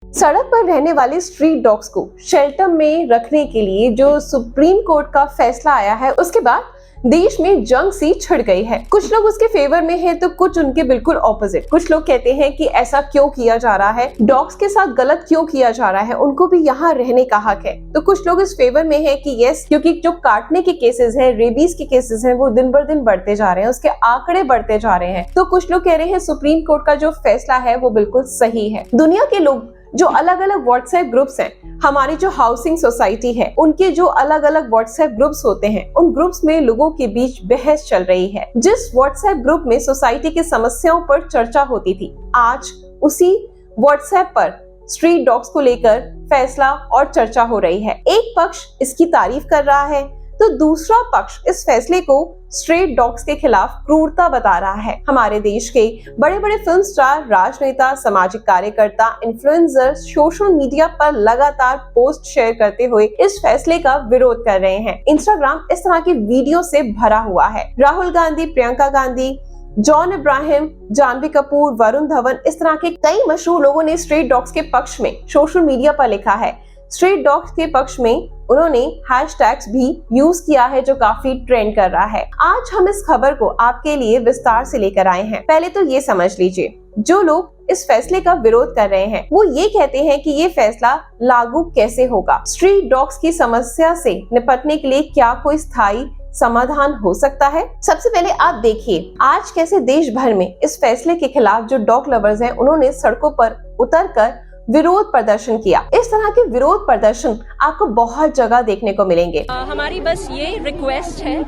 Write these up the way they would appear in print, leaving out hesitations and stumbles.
सड़क पर रहने वाले स्ट्रीट डॉग्स को शेल्टर में रखने के लिए जो सुप्रीम कोर्ट का फैसला आया है, उसके बाद देश में जंग सी छिड़ गई है। कुछ लोग उसके फेवर में हैं तो कुछ उनके बिल्कुल ऑपोजिट। कुछ लोग कहते हैं कि ऐसा क्यों किया जा रहा है, डॉग्स के साथ गलत क्यों किया जा रहा है, उनको भी यहाँ रहने का हक है। तो कुछ लोग इस फेवर में हैं कि यस, क्योंकि जो काटने के केसेस हैं, रेबीज के केसेस हैं, वो दिन बर दिन बढ़ते जा रहे हैं, उसके आंकड़े बढ़ते जा रहे हैं। तो कुछ लोग कह रहे हैं सुप्रीम कोर्ट का जो फैसला है वो बिल्कुल सही है। दुनिया के लोग जो अलग अलग व्हाट्सएप ग्रुप्स हैं, हमारी जो हाउसिंग सोसाइटी है, उनके जो अलग अलग व्हाट्सएप ग्रुप्स होते हैं, उन ग्रुप्स में लोगों के बीच बहस चल रही है। जिस व्हाट्सएप ग्रुप में सोसाइटी की समस्याओं पर चर्चा होती थी, आज उसी व्हाट्सएप पर स्ट्रीट डॉग्स को लेकर फैसला और चर्चा हो रही है। एक पक्ष इसकी तारीफ कर रहा है तो दूसरा पक्ष इस फैसले को स्ट्रीट डॉग्स के खिलाफ क्रूरता बता रहा है। हमारे देश के बड़े बड़े फिल्म स्टार, राजनेता, सामाजिक कार्यकर्ता, इन्फ्लुएंसर सोशल मीडिया पर लगातार पोस्ट शेयर करते हुए इस फैसले का विरोध कर रहे हैं। इंस्टाग्राम इस तरह की वीडियो से भरा हुआ है। राहुल गांधी, प्रियंका गांधी, जॉन इब्राहिम, जानवी कपूर, वरुण धवन, इस तरह के कई मशहूर लोगों ने स्ट्रीट डॉग्स के पक्ष में सोशल मीडिया पर लिखा है। स्ट्रीट डॉग्स के पक्ष में उन्होंने हैशटैग्स भी यूज किया है जो काफी ट्रेंड कर रहा है। आज हम इस खबर को आपके लिए विस्तार से लेकर आए हैं। पहले तो ये समझ लीजिए, जो लोग इस फैसले का विरोध कर रहे हैं वो ये कहते हैं कि ये फैसला लागू कैसे होगा, स्ट्रीट डॉग्स की समस्या से निपटने के लिए क्या कोई स्थायी समाधान हो सकता है। सबसे पहले आप देखिए आज कैसे देश भर में इस फैसले के खिलाफ जो डॉग लवर्स हैं, उन्होंने सड़कों पर उतरकर विरोध प्रदर्शन किया। इस तरह के विरोध प्रदर्शन आपको बहुत जगह देखने को मिलेंगे। हमारी बस ये रिक्वेस्ट है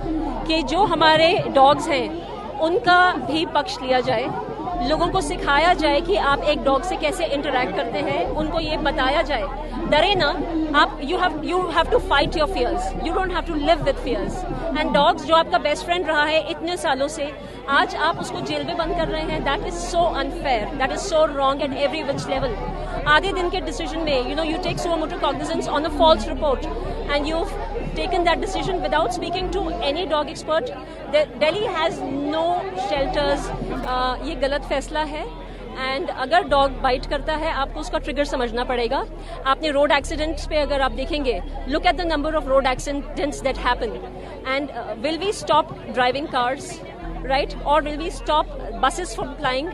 कि जो हमारे डॉग्स हैं उनका भी पक्ष लिया जाए, लोगों को सिखाया जाए कि आप एक डॉग से कैसे इंटरेक्ट करते हैं, उनको ये बताया जाए। डरे ना आप, you have to fight your fears, you don't have to live with fears. And dogs जो आपका बेस्ट फ्रेंड रहा है इतने सालों से, आज आप उसको जेल में बंद कर रहे हैं। That is so unfair, that is so wrong at every which level. आधे दिन के डिसीजन में you take so much cognizance on a false report and you've taken that decision without speaking to any dog expert. Delhi has no shelters. ये गलत फैसला है। And अगर dog bite करता है आपको उसका ट्रिगर समझना पड़ेगा। आपने रोड एक्सीडेंट्स पे अगर आप देखेंगे, look at the number of road accidents that happen and will we stop driving cars, right, और will we stop buses from flying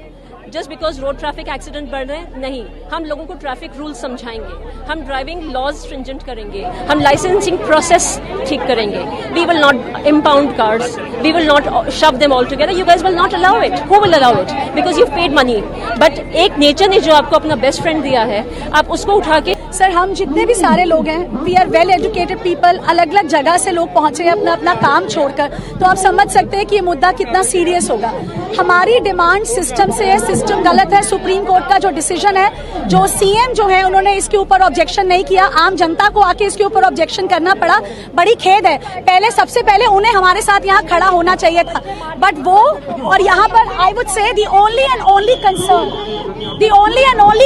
just because road traffic accident बढ़ रहे हैं? नहीं, हम लोगों को ट्रैफिक रूल्स समझाएंगे, हम ड्राइविंग लॉज स्ट्रिंजेंट करेंगे, हम लाइसेंसिंग प्रोसेस ठीक करेंगे। We will not impound cars, we will not shove them all together, you guys will not allow it. Who will allow it? Because you paid money. But एक नेचर ने जो आपको अपना बेस्ट फ्रेंड दिया है, आप उसको उठा के सर, हम जितने भी सारे लोग हैं, we are well educated people, अलग अलग जगह से लोग पहुंचे हैं अपना अपना काम छोड़कर, तो आप समझ सकते हैं कि ये मुद्दा कितना सीरियस होगा। हमारी डिमांड सिस्टम से है, सिस्टम गलत है। सुप्रीम कोर्ट का जो डिसीजन है, जो सीएम जो है उन्होंने इसके ऊपर ऑब्जेक्शन नहीं किया, आम जनता को आके इसके ऊपर ऑब्जेक्शन करना पड़ा, बड़ी खेद है। पहले सबसे पहले उन्हें हमारे साथ यहाँ खड़ा होना चाहिए था, बट वो, और यहाँ पर I would say the only and only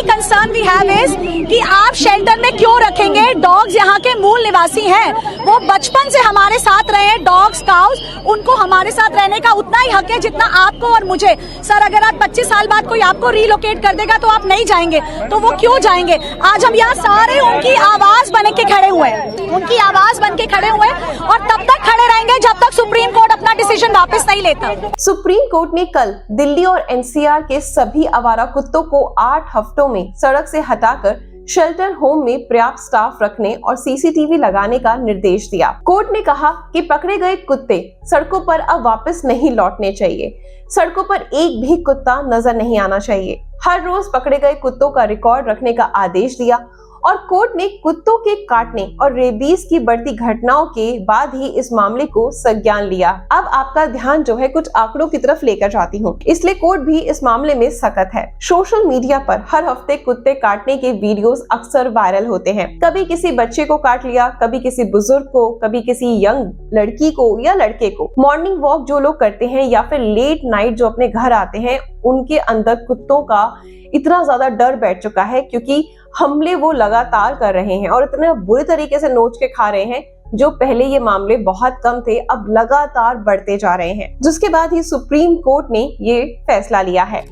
concern we have is कि आप शेल्टर में क्यों रखेंगे? डॉग्स यहाँ के मूल निवासी हैं, वो बचपन से हमारे साथ रहे हैं। डॉग्स, काउस, उनको हमारे साथ रहने का उतना ही हक है जितना आपको और मुझे। सर, अगर आज 25 साल बाद कोई आपको रिलोकेट कर देगा तो आप नहीं जाएंगे, तो वो क्यों जाएंगे? आज हम यहाँ सारे उनकी आवाज बन के खड़े हुए हैं, उनकी आवाज बन के खड़े हुए हैं, और तब तक खड़े रहेंगे जब तक सुप्रीम कोर्ट अपना डिसीजन वापस नहीं लेता। सुप्रीम कोर्ट ने कल दिल्ली और एनसीआर के सभी आवारा कुत्तों को 8 हफ्तों में सड़क से हटाकर शेल्टर होम में पर्याप्त स्टाफ रखने और सीसीटीवी लगाने का निर्देश दिया। कोर्ट ने कहा कि पकड़े गए कुत्ते सड़कों पर अब वापस नहीं लौटने चाहिए। सड़कों पर एक भी कुत्ता नजर नहीं आना चाहिए। हर रोज पकड़े गए कुत्तों का रिकॉर्ड रखने का आदेश दिया और कोर्ट ने कुत्तों के काटने और रेबीज की बढ़ती घटनाओं के बाद ही इस मामले को संज्ञान लिया। अब आपका ध्यान जो है कुछ आंकड़ों की तरफ लेकर जाती हूँ, इसलिए कोर्ट भी इस मामले में सख्त है। सोशल मीडिया पर हर हफ्ते कुत्ते काटने के वीडियोस अक्सर वायरल होते हैं। कभी किसी बच्चे को काट लिया, कभी किसी बुजुर्ग को, कभी किसी यंग लड़की को या लड़के को। मॉर्निंग वॉक जो लोग करते हैं या फिर लेट नाइट जो अपने घर आते हैं, उनके अंदर कुत्तों का इतना ज्यादा डर बैठ चुका है क्योंकि हमले वो लगातार कर रहे हैं और इतने बुरे तरीके से नोच के खा रहे हैं। जो पहले ये मामले बहुत कम थे, अब लगातार बढ़ते जा रहे हैं, जिसके बाद ही सुप्रीम कोर्ट ने ये फैसला लिया है।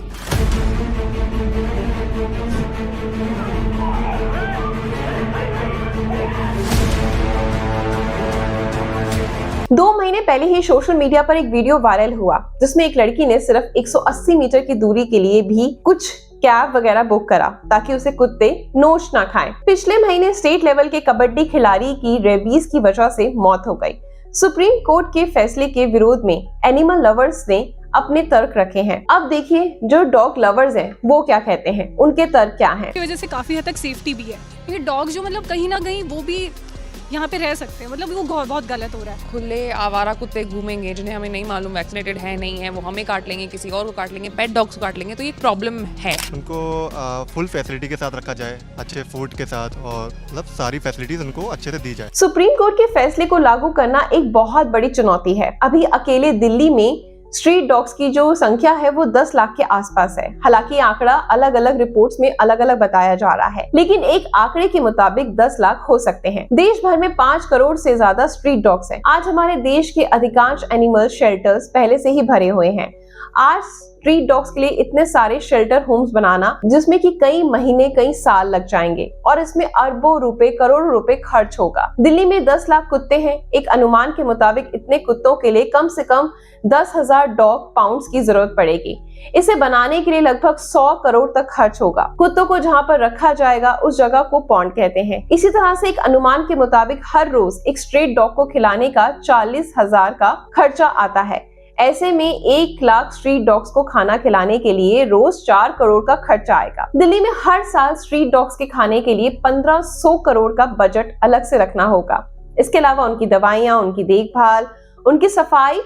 महीने पहले ही सोशल मीडिया पर एक वीडियो वायरल हुआ जिसमें एक लड़की ने सिर्फ 180 मीटर की दूरी के लिए भी कुछ कैब वगैरह बुक करा ताकि उसे कुत्ते नोच ना खाएं। पिछले महीने स्टेट लेवल के कबड्डी खिलाड़ी की रेबीज की वजह से मौत हो गई। सुप्रीम कोर्ट के फैसले के विरोध में एनिमल लवर्स ने अपने तर्क रखे हैं। अब देखिए जो डॉग लवर्स हैं वो क्या कहते हैं, उनके तर्क क्या हैं। की वजह से काफी हद तक सेफ्टी भी है, ये डॉग जो मतलब कहीं ना कहीं वो भी यहाँ पे रह सकते हैं, मतलब वो बहुत गलत हो रहा है। खुले आवारा कुत्ते घूमेंगे जिन्हें हमें नहीं मालूम वैक्सीनेटेड है नहीं है, वो हमें काट लेंगे, किसी और को काट लेंगे, पेट डॉग्स को काट लेंगे, तो ये प्रॉब्लम है। उनको फुल फैसिलिटी के साथ रखा जाए, अच्छे फूड के साथ, और मतलब सारी फैसिलिटीज उनको अच्छे से दी जाए। सुप्रीम कोर्ट के फैसले को लागू करना एक बहुत बड़ी चुनौती है। अभी अकेले दिल्ली में स्ट्रीट डॉग्स की जो संख्या है वो 10 लाख के आसपास है। हालांकि आंकड़ा अलग अलग रिपोर्ट्स में अलग अलग बताया जा रहा है, लेकिन एक आंकड़े के मुताबिक 10 लाख हो सकते हैं। देश भर में 5 करोड़ से ज्यादा स्ट्रीट डॉग्स हैं। आज हमारे देश के अधिकांश एनिमल शेल्टर्स पहले से ही भरे हुए हैं। आज स्ट्रीट डॉग्स के लिए इतने सारे शेल्टर होम्स बनाना, जिसमें कि कई महीने कई साल लग जाएंगे और इसमें अरबों रुपए करोड़ों रुपए खर्च होगा। दिल्ली में 10 लाख कुत्ते हैं। एक अनुमान के मुताबिक इतने कुत्तों के लिए कम से कम 10,000 डॉग पाउंड्स की जरूरत पड़ेगी। इसे बनाने के लिए लगभग 100 करोड़ तक खर्च होगा। कुत्तों को जहाँ पर रखा जाएगा उस जगह को पॉन्ड कहते हैं। इसी तरह से एक अनुमान के मुताबिक हर रोज एक स्ट्रीट डॉग को खिलाने का 40,000 का खर्चा आता है। ऐसे में 1 लाख स्ट्रीट डॉग्स को खाना खिलाने के लिए रोज 4 करोड़ का खर्चा आएगा। दिल्ली में हर साल स्ट्रीट डॉग्स के खाने के लिए 1500 करोड़ का बजट अलग से रखना होगा। इसके अलावा उनकी दवाइयां, उनकी देखभाल, उनकी सफाई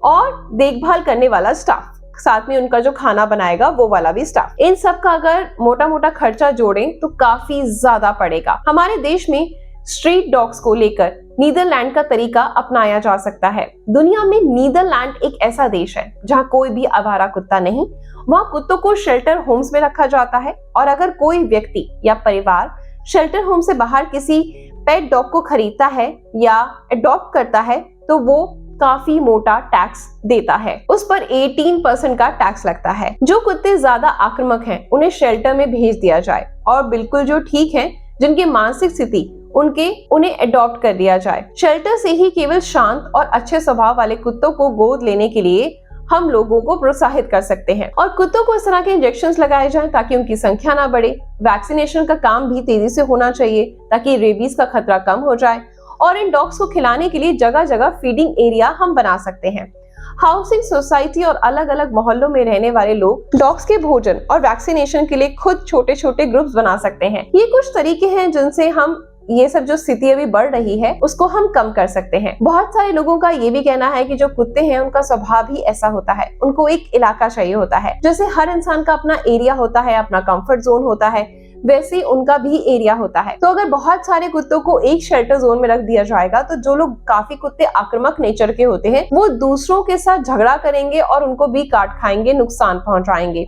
और देखभाल करने वाला स्टाफ, साथ में उनका जो खाना बनाएगा वो वाला भी स्टाफ, इन सब का अगर मोटा मोटा खर्चा जोड़ें तो काफी ज्यादा पड़ेगा। हमारे देश में स्ट्रीट डॉग्स को लेकर नीदरलैंड का तरीका अपनाया जा सकता है। दुनिया में नीदरलैंड एक ऐसा देश है जहाँ कोई भी आवारा कुत्ता नहीं। वहाँ कुत्तों को शेल्टर होम्स में रखा जाता है और अगर कोई व्यक्ति या परिवार शेल्टर होम से बाहर किसी पेट डॉग को खरीदता है या अडॉप्ट करता है तो वो काफी मोटा टैक्स देता है। उस पर 18% का टैक्स लगता है। जो कुत्ते ज्यादा आक्रामक हैं उन्हें शेल्टर में भेज दिया जाए और बिल्कुल जो ठीक हैं, जिनकी मानसिक स्थिति उन्हें अडॉप्ट कर दिया जाए। शेल्टर से ही केवल शांत और अच्छे स्वभाव वाले कुत्तों को गोद लेने के लिए हम लोगों को प्रोत्साहित कर सकते हैं और कुत्तों को इस तरह के इंजेक्शंस लगाए जाएं ताकि उनकी संख्या ना बढ़े। वैक्सीनेशन का काम भी तेजी से होना चाहिए ताकि रेबीज का खतरा कम हो जाए और इन डॉग्स को खिलाने के लिए जगह जगह फीडिंग एरिया हम बना सकते हैं। हाउसिंग सोसाइटी और अलग अलग मोहल्लों में रहने वाले लोग डॉग्स के भोजन और वैक्सीनेशन के लिए खुद छोटे छोटे ग्रुप्स बना सकते हैं। ये कुछ तरीके हैं जिनसे हम ये सब जो स्थिति अभी बढ़ रही है उसको हम कम कर सकते हैं। बहुत सारे लोगों का ये भी कहना है कि जो कुत्ते हैं उनका स्वभाव ही ऐसा होता है, उनको एक इलाका चाहिए होता है। जैसे हर इंसान का अपना एरिया होता है, अपना कंफर्ट जोन होता है, वैसे उनका भी एरिया होता है। तो अगर बहुत सारे कुत्तों को एक शेल्टर जोन में रख दिया जाएगा तो जो लोग काफी कुत्ते आक्रामक नेचर के होते हैं वो दूसरों के साथ झगड़ा करेंगे और उनको भी काट खाएंगे, नुकसान पहुंचाएंगे।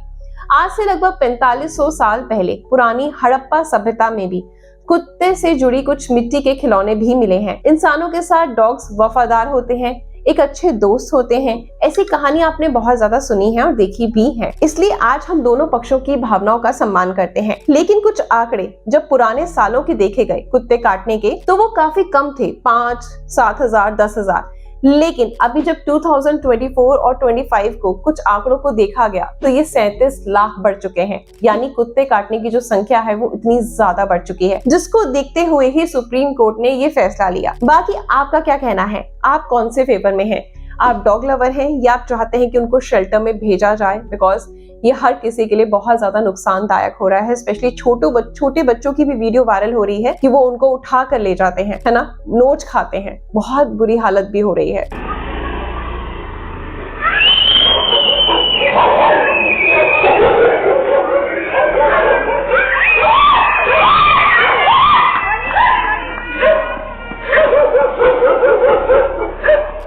आज से लगभग 4500 साल पहले पुरानी हड़प्पा सभ्यता में भी कुत्ते से जुड़ी कुछ मिट्टी के खिलौने भी मिले हैं। इंसानों के साथ डॉग्स वफादार होते हैं, एक अच्छे दोस्त होते हैं। ऐसी कहानियां आपने बहुत ज्यादा सुनी है और देखी भी है। इसलिए आज हम दोनों पक्षों की भावनाओं का सम्मान करते हैं। लेकिन कुछ आंकड़े जब पुराने सालों के देखे गए कुत्ते काटने के तो वो काफी कम थे, 5, 7,000, 10,000। लेकिन अभी जब 2024 और 25 को कुछ आंकड़ों को देखा गया तो ये 37 लाख बढ़ चुके हैं। यानी कुत्ते काटने की जो संख्या है वो इतनी ज्यादा बढ़ चुकी है, जिसको देखते हुए ही सुप्रीम कोर्ट ने ये फैसला लिया। बाकी आपका क्या कहना है? आप कौन से फेवर में हैं? आप डॉग लवर हैं या आप चाहते हैं कि उनको शेल्टर में भेजा जाए? बिकॉज ये हर किसी के लिए बहुत ज्यादा नुकसानदायक हो रहा है। स्पेशली छोटे बच्चों की भी वीडियो वायरल हो रही है कि वो उनको उठा कर ले जाते हैं, है ना, नोच खाते हैं। बहुत बुरी हालत भी हो रही है।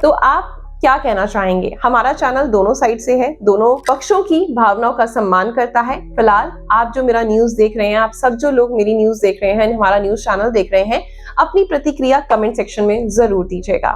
तो आप क्या कहना चाहेंगे? हमारा चैनल दोनों साइड से है, दोनों पक्षों की भावनाओं का सम्मान करता है। फिलहाल आप जो मेरा न्यूज देख रहे हैं, आप सब जो लोग मेरी न्यूज देख रहे हैं, हमारा न्यूज चैनल देख रहे हैं, अपनी प्रतिक्रिया कमेंट सेक्शन में जरूर दीजिएगा।